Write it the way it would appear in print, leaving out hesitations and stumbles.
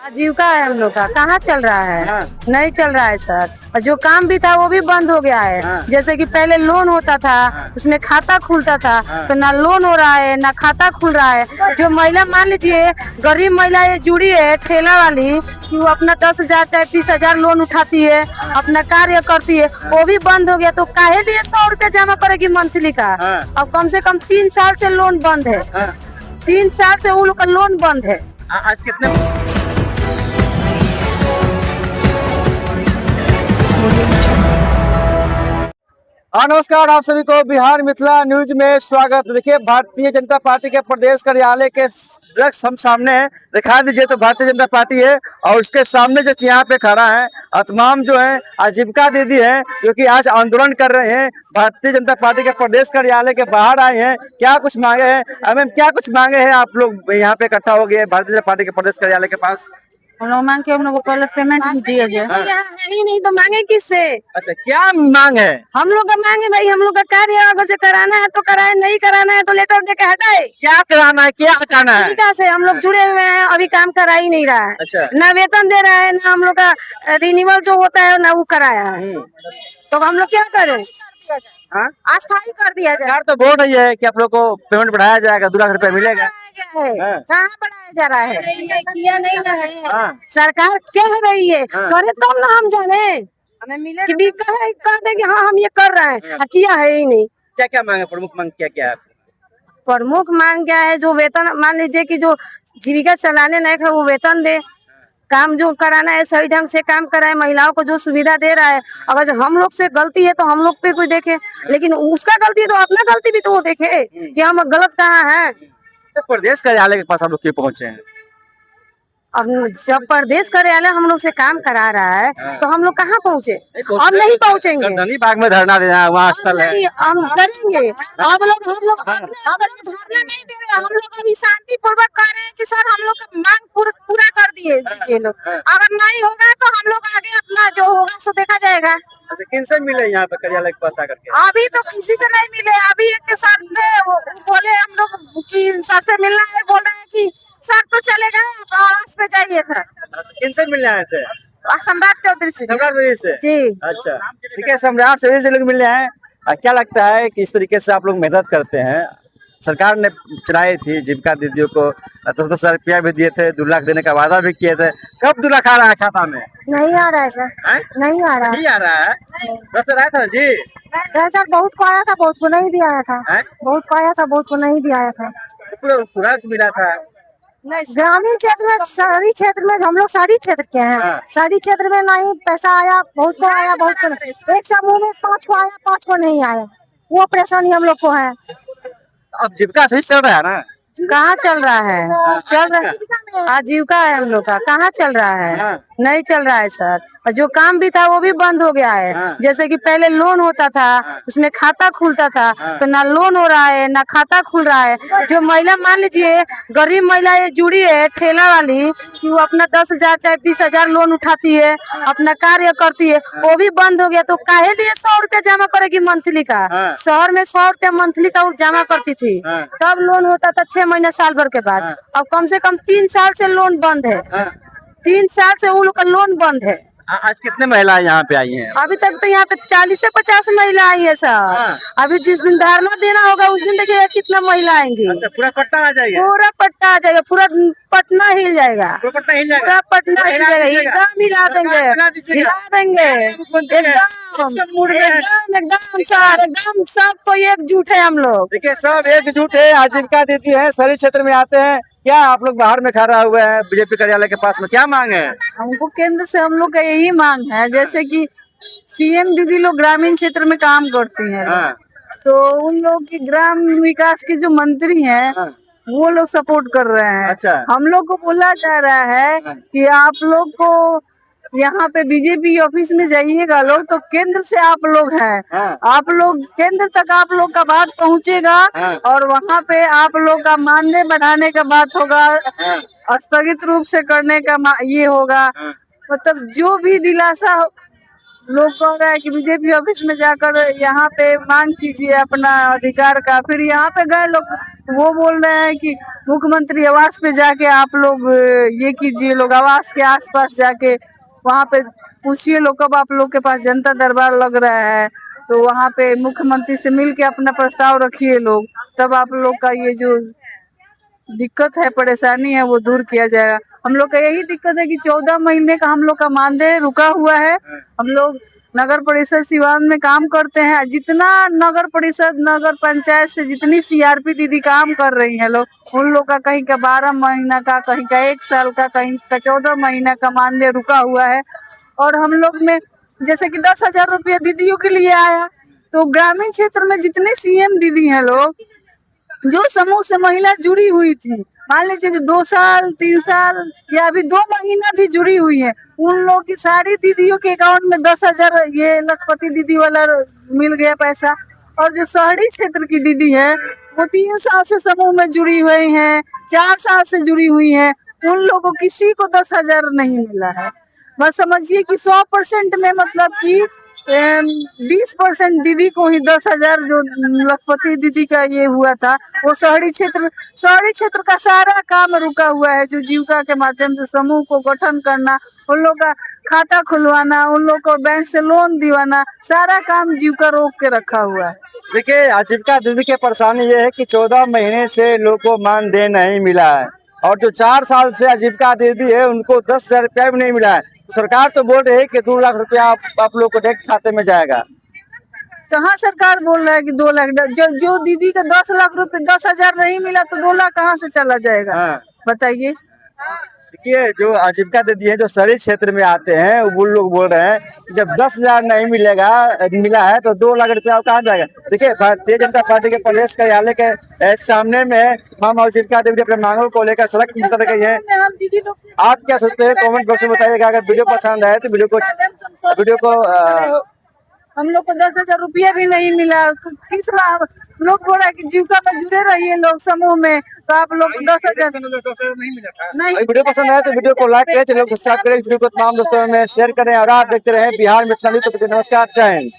आजीविका है हम लोग का। कहाँ चल रहा है? हाँ। नहीं चल रहा है सर। और जो काम भी था वो भी बंद हो गया है। हाँ। जैसे कि पहले लोन होता था, उसमें खाता खुलता था, हाँ। तो ना लोन हो रहा है ना खाता खुल रहा है। जो महिला मान लीजिए गरीब महिला ये जुड़ी है ठेला वाली कि वो अपना 10,000 चाहे 20,000 लोन उठाती है, अपना कार्य करती है, वो भी बंद हो गया। तो काहे लिए 100 रुपया जमा करेगी मंथली का? हाँ। अब कम से कम 3 साल से लोन बंद है। हाँ। 3 साल से उन लोग का लोन बंद है। आज कितने नमस्कार, आप सभी को बिहार मिथिला न्यूज में स्वागत। देखिए, भारतीय जनता पार्टी के प्रदेश कार्यालय के जस्ट हम सामने है, दिखा दीजिए तो भारतीय जनता पार्टी है और उसके सामने जो यहाँ पे खड़ा है और तमाम जो है आजीविका दीदी है जो कि आज आंदोलन कर रहे हैं। भारतीय जनता पार्टी के प्रदेश कार्यालय के बाहर आए हैं। क्या कुछ मांगे हैं मैम, क्या कुछ मांगे हैं? आप लोग यहाँ पे इकट्ठा हो गए भारतीय जनता पार्टी के प्रदेश कार्यालय के पास। हम लोग मांग के हम लोग को पहले पेमेंट दीजिए। यहाँ है ही नहीं तो मांगे किससे? अच्छा, क्या मांग है? हम लोग का मांगे भाई, हम लोग का कार्य अगर से कराना है तो कराए, नहीं कराना है तो लेटर दे के हटाए। क्या कराना है, क्या हटाना है? जीविका से हम लोग जुड़े हुए हैं, अभी काम करा ही नहीं रहा है। अच्छा। ना वेतन दे रहा है, ना हम लोग का रिन्यूअल जो होता है ना वो कराया है। तो हम लोग क्या करें? हाँ? अस्थायी कर दिया जाए। सरकार तो बोल रही है कि आप लोग को पेमेंट बढ़ाया जाएगा, 2 लाख रुपए मिलेगा। कहाँ बढ़ाया जा रहा है? किया नहीं ना है। हाँ। सरकार कह रही है हाँ। करे तब ना हम जाने। हमें मिले कि भी कह दे कि हाँ हम ये कर रहे हैं, किया है ही नहीं। क्या क्या मांगे, प्रमुख मांग क्या क्या है? प्रमुख मांग क्या है? जो वेतन, मान लीजिए कि जो जीविका चलाने लायक है वो वेतन दे, काम जो कराना है सही ढंग से काम कराए, महिलाओं को जो सुविधा दे रहा है। अगर जो हम लोग से गलती है तो हम लोग पे कोई देखे, लेकिन उसका गलती है तो अपना गलती भी तो वो देखे कि हम गलत कहाँ है। तो प्रदेश कार्यालय के पास आप लोग क्यों पहुंचे हैं? अब जब प्रदेश कार्यालय हम लोग से काम करा रहा है तो हम लोग कहाँ पहुँचे? अब नहीं पहुँचेंगे। गर्दनी बाग में धरना देना है, वहाँ स्थल है। नहीं, हम करेंगे। अब लोग हम लोग अगर ये धरना नहीं दे रहे, हम लोग अभी शांति पूर्वक कह रहे हैं कि सर हम लोग का मांग पूरा कर दीजिए लोग। अगर नहीं होगा तो हम लोग आगे अपना जो होगा सो देखा जाएगा। अच्छा, किनसे मिले यहाँ पे कार्यालय के पास आकर के? अभी तो किसी से नहीं मिले। अभी एक के सर बोले हम लोग कि सर से मिलना है, बोल रहे हैं कि सर तो चले गए, आवास पे जाइए सर। किनसे मिलने आए थे? सम्राट चौधरी से। सम्राट चौधरी से? जी। अच्छा, ठीक है, सम्राट चौधरी से लोग मिलने आए। क्या लगता है कि इस तरीके से आप लोग मेहनत करते हैं? सरकार ने चलाई थी जीविका दीदियों को 10,000 रुपया भी दिए थे, 2 लाख देने का वादा भी किए थे। कब 2 लाख आ रहा है खाता में? नहीं आ रहा है सर। नहीं आ रहा है। नहीं आ रहा है। दस आया था जी? सर बहुत को आया था, बहुत को नहीं भी आया था। बहुत को आया था, बहुत को नहीं भी आया था। पूरा मिला था। ग्रामीण क्षेत्र में, शहरी क्षेत्र में, हम लोग शहरी क्षेत्र के हैं। हाँ। शहरी क्षेत्र में नहीं पैसा आया, बहुत को आया, बहुत को नहीं। एक समूह में 5 को आया, 5 को नहीं आया। वो परेशानी हम लोग को है। अब जीविका सही चल रहा है ना? कहाँ चल रहा है? चल रहा है, आजीविका है हम लोग का। कहाँ चल रहा है? हाँ। नहीं चल रहा है सर। और जो काम भी था वो भी बंद हो गया है। हाँ। जैसे कि पहले लोन होता था, उसमें खाता खुलता था, तो ना लोन हो रहा है ना खाता खुल रहा है। जो महिला मान लीजिए गरीब महिला ये जुड़ी है ठेला वाली कि वो अपना 10,000 चाहे 20,000 लोन उठाती है, अपना कार्य करती है, वो भी बंद हो गया। तो काहे लिए 100 रुपया जमा करेगी मंथली का? शहर में 100 रुपया मंथली का वो जमा करती थी, तब लोन होता था 6 महीने साल भर के बाद। अब कम से कम 3 साल से लोन बंद है। 3 साल से उन लोग का लोन बंद है। आज कितने महिलाएं यहाँ पे आई हैं? अभी तक तो यहाँ पे 40 से 50 महिला आई है सर। अभी जिस दिन धरना देना होगा उस दिन देखिएगा कितना महिला आएंगी। अच्छा, पूरा पट्टा आ जाएगा? पूरा पट्टा आ जाएगा, पूरा पटना हिल जाएगा। पूरा पट्टा हिल जाएगा? पूरा पटना हिल जाएगा, एकदम हिला देंगे, हिला देंगे एकदम सर, एकदम सबको एकजुट है हम लोग। देखिए, सब एकजुट है, आजीविका दीदी है, शहरी क्षेत्र में आते हैं। क्या आप लोग बाहर में खड़ा हुए हैं बीजेपी कार्यालय के पास में, क्या मांग है? हमको केंद्र से हम लोग का यही मांग है, जैसे कि सीएम दीदी लोग ग्रामीण क्षेत्र में काम करती हैं। तो उन लोग की ग्राम विकास के जो मंत्री हैं वो लोग सपोर्ट कर रहे हैं। अच्छा। हम लोग को बोला जा रहा है कि आप लोग को यहाँ पे बीजेपी ऑफिस में जाइएगा लोग, तो केंद्र से आप लोग हैं, आप लोग केंद्र तक आप लोग का बात पहुँचेगा और वहाँ पे आप लोग का मानदेय बढ़ाने का बात होगा, स्थगित रूप से करने का ये होगा। मतलब जो भी दिलासा लोग कह रहे हैं कि बीजेपी ऑफिस में जाकर यहाँ पे मांग कीजिए अपना अधिकार का, फिर यहाँ पे गए लोग तो वो बोल रहे हैं कि मुख्यमंत्री आवास पे जाके आप लोग ये कीजिए, लोग आवास के आसपास जाके वहाँ पे पूछिए लोग, कब आप लोग के पास जनता दरबार लग रहा है तो वहाँ पे मुख्यमंत्री से मिल के अपना प्रस्ताव रखिए लोग, तब आप लोग का ये जो दिक्कत है, परेशानी है, वो दूर किया जाएगा। हम लोग का यही दिक्कत है कि 14 महीने का हम लोग का मानदेय रुका हुआ है। हम लोग नगर परिषद सिवान में काम करते हैं, जितना नगर परिषद नगर पंचायत से जितनी सीआरपी दीदी काम कर रही हैं लोग, उन लोग का कहीं का 12 महीना का, कहीं का 1 साल का, कहीं का 14 महीना का मानदेय रुका हुआ है। और हम लोग में जैसे कि 10,000 रुपया दीदियों के लिए आया, तो ग्रामीण क्षेत्र में जितने सीएम दीदी हैं लोग, जो समूह से महिला जुड़ी हुई थी, मान लीजिए जो 2 साल 3 साल या अभी 2 महीना भी जुड़ी हुई है, उन लोग की सारी दीदियों के अकाउंट में 10,000 ये लखपति दीदी वाला मिल गया पैसा। और जो शहरी क्षेत्र की दीदी है वो 3 साल से समूह में जुड़ी हुई हैं, 4 साल से जुड़ी हुई हैं, उन लोगों को किसी को 10,000 नहीं मिला है। बस समझिए कि 100% में मतलब कि 20% दीदी को ही 10,000 जो लखपति दीदी का ये हुआ था, वो शहरी क्षेत्र का सारा काम रुका हुआ है। जो जीविका के माध्यम से समूह को गठन करना, उन लोग का खाता खुलवाना, उन लोग को बैंक से लोन दिवाना, सारा काम जीविका रोक के रखा हुआ है। देखिए, आजीविका दीदी की परेशानी ये है कि 14 महीने से लोगों को मानदेय नहीं मिला है, और जो 4 साल से आजीविका दीदी है उनको 10,000 रुपया भी नहीं मिला है। तो सरकार तो बोल रही है कि 2 लाख रुपया आप लोग को डायरेक्ट खाते में जाएगा। कहाँ सरकार बोल रहा है कि 2 लाख, जो दीदी का 10 लाख रुपए 10,000 नहीं मिला तो 2 लाख कहाँ से चला जाएगा? हाँ। बताइए। देखिए, जो आजीविका दीदी है जो शहरी क्षेत्र में आते हैं, वो लोग बोल रहे हैं कि जब 10,000 नहीं मिला है तो 2 लाख रुपया कहाँ जाएगा। देखिए, भारतीय जनता पार्टी के प्रदेश कार्यालय के सामने में हम आजीविका दीदी अपने मांगों को लेकर सड़क निकल गई है। आप क्या सोचते हैं, कमेंट बॉक्स में बताइएगा। अगर वीडियो पसंद आए तो वीडियो को हम लोग को 10,000 रुपया भी नहीं मिला। किस लोग बोल रहे हैं कि जीविका में जुड़े रहिए लोग समूह में, तो आप लोग को 10,000 नहीं मिला। वीडियो पसंद आए तो वीडियो को लाइक करें, चैनल को सब्सक्राइब करें, वीडियो को तमाम दोस्तों में शेयर करें, और आप देखते रहे बिहार मिथिला न्यूज़। नमस्कार, जय हिंद।